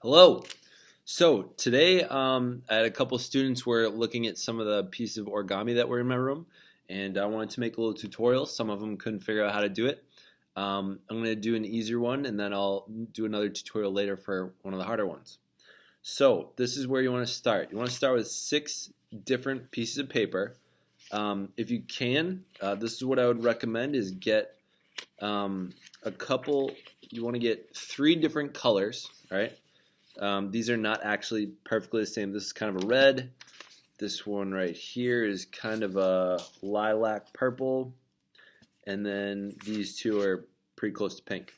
Hello. So today, I had a couple students were looking at some of the pieces of origami that were in my room, and I wanted to make a little tutorial. Some of them couldn't figure out how to do it. I'm going to do an easier one, and then I'll do another tutorial later for one of the harder ones. So this is where you want to start. You want to start with 6 different pieces of paper. If you can, this is what I would recommend: is get a couple. You want to get 3 different colors, right? These are not actually perfectly the same. This is kind of a red. This one right here is kind of a lilac purple. And then these two are pretty close to pink.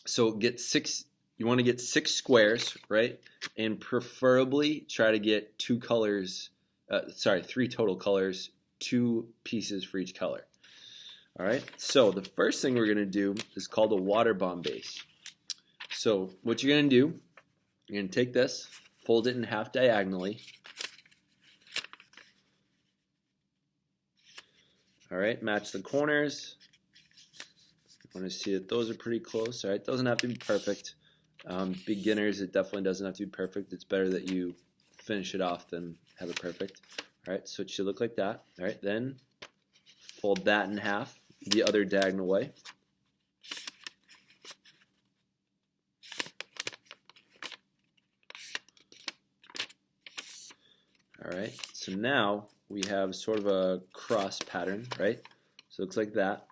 So get 6. You want to get 6 squares, right? And preferably try to get 2 colors. 3 total colors, 2 pieces for each color. All right. So the first thing we're going to do is called a water bomb base. So what you're going to do, you're going to take this, fold it in half diagonally. All right, match the corners. You want to see that those are pretty close. All right, doesn't have to be perfect. Beginners, it definitely doesn't have to be perfect. It's better that you finish it off than have it perfect. All right, so it should look like that. All right, then fold that in half the other diagonal way. Alright, so now we have sort of a cross pattern, right? So it looks like that.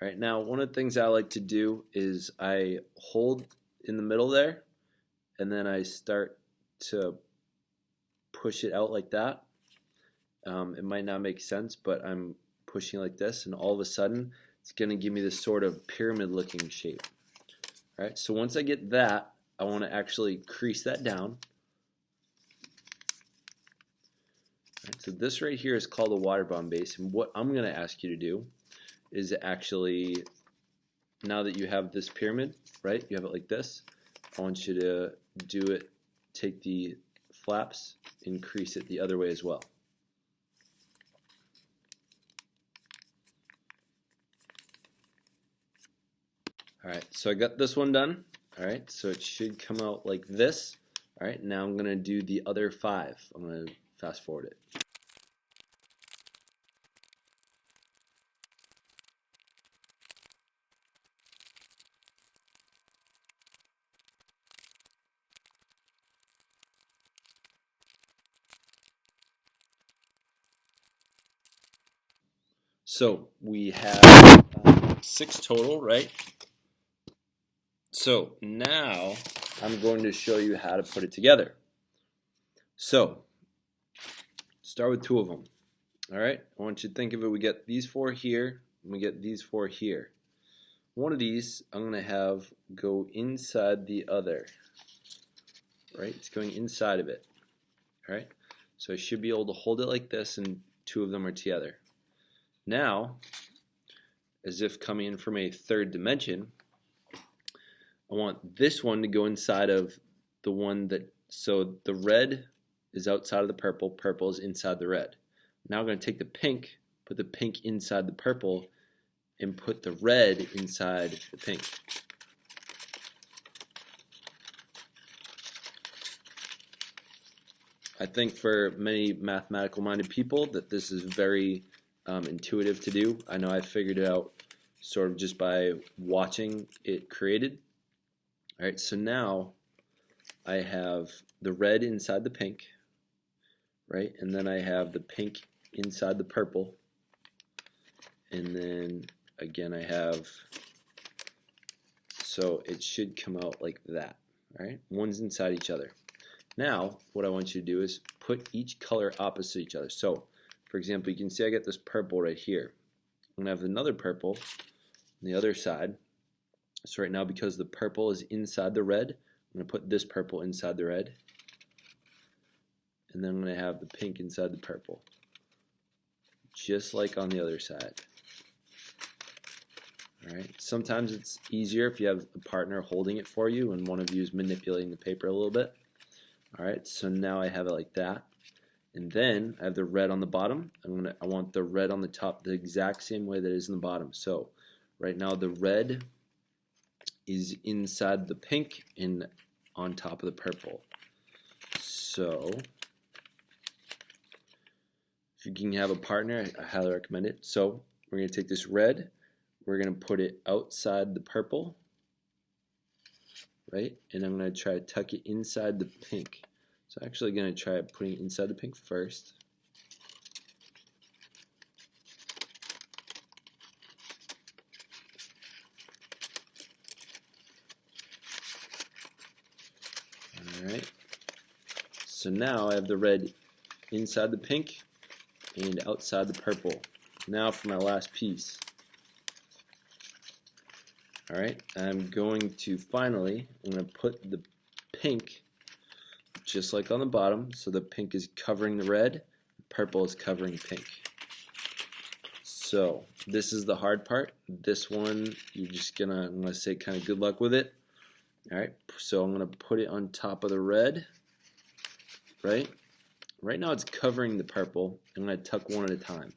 Alright, now one of the things I like to do is I hold in the middle there, and then I start to push it out like that. It might not make sense, but I'm pushing like this, and all of a sudden it's going to give me this sort of pyramid looking shape. Alright, so once I get that, I want to actually crease that down. So this right here is called a water bomb base, and what I'm going to ask you to do is actually, now that you have this pyramid, right, you have it like this, I want you to do it, take the flaps, and crease it the other way as well. Alright, so I got this one done. Alright, so it should come out like this. Alright, now I'm going to do the other 5. I'm going to fast forward it. So we have 6 total, right? So now I'm going to show you how to put it together. So start with 2 of them. All right, I want you to think of it. We get these 4 here, and we get these 4 here. One of these I'm going to have go inside the other. Right, it's going inside of it. All right, so I should be able to hold it like this, and 2 of them are together. Now, as if coming in from a 3rd dimension, I want this one to go inside of the one that, so the red is outside of the purple, purple is inside the red. Now I'm going to take the pink, put the pink inside the purple, and put the red inside the pink. I think for many mathematical minded people that this is very intuitive to do. I know I figured it out sort of just by watching it created. Alright, so now I have the red inside the pink, right? And then I have the pink inside the purple. And then again I have, so it should come out like that, right? One's inside each other. Now, what I want you to do is put each color opposite each other. So, for example, you can see I got this purple right here. I'm going to have another purple on the other side. So right now, because the purple is inside the red, I'm going to put this purple inside the red. And then I'm going to have the pink inside the purple. Just like on the other side. Alright, sometimes it's easier if you have a partner holding it for you and one of you is manipulating the paper a little bit. Alright, so now I have it like that. And then I have the red on the bottom. I want the red on the top the exact same way that it is in the bottom. So right now the red is inside the pink, and on top of the purple. So if you can have a partner, I highly recommend it. So we're going to take this red, we're going to put it outside the purple, right? And I'm going to try to tuck it inside the pink. So I'm actually going to try putting it inside the pink first. Alright, so now I have the red inside the pink and outside the purple. Now for my last piece. Alright, I'm going to finally, I'm going to put the pink just like on the bottom, so the pink is covering the red, purple is covering pink. So this is the hard part. This one, I'm gonna say kind of good luck with it. Alright, so I'm going to put it on top of the red, right? Right now it's covering the purple. I'm going to tuck one at a time.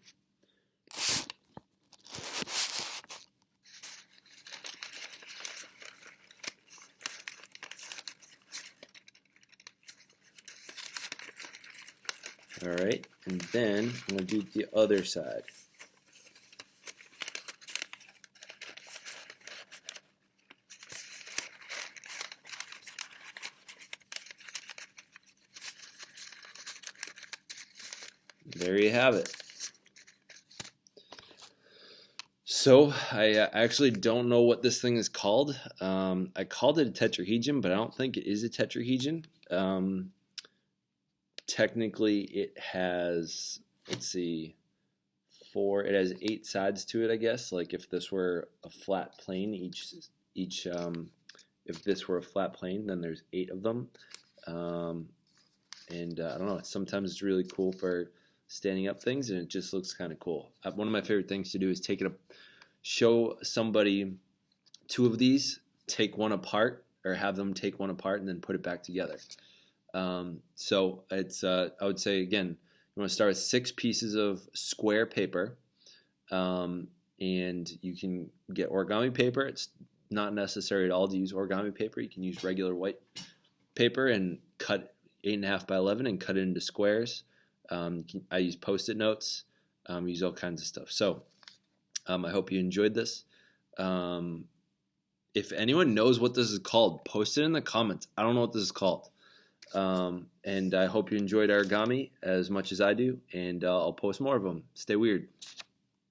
Alright, and then I'm going to do the other side. There you have it. So I actually don't know what this thing is called. I called it a tetrahedron, but I don't think it is a tetrahedron. Technically, it has, let's see, it has 8 sides to it, I guess. Like if this were a flat plane, if this were a flat plane, then there's 8 of them. And I don't know, sometimes it's really cool for standing up things, and it just looks kind of cool. One of my favorite things to do is show somebody 2 of these, take one apart, or have them take one apart and then put it back together. So it's I would say, again, you want to start with 6 pieces of square paper, and you can get origami paper. It's not necessary at all to use origami paper. You can use regular white paper and cut 8.5 by 11 and cut it into squares. I use Post-it notes, use all kinds of stuff. So I hope you enjoyed this. If anyone knows what this is called, post it in the comments. I don't know what this is called. And I hope you enjoyed origami as much as I do, and I'll post more of them. Stay weird.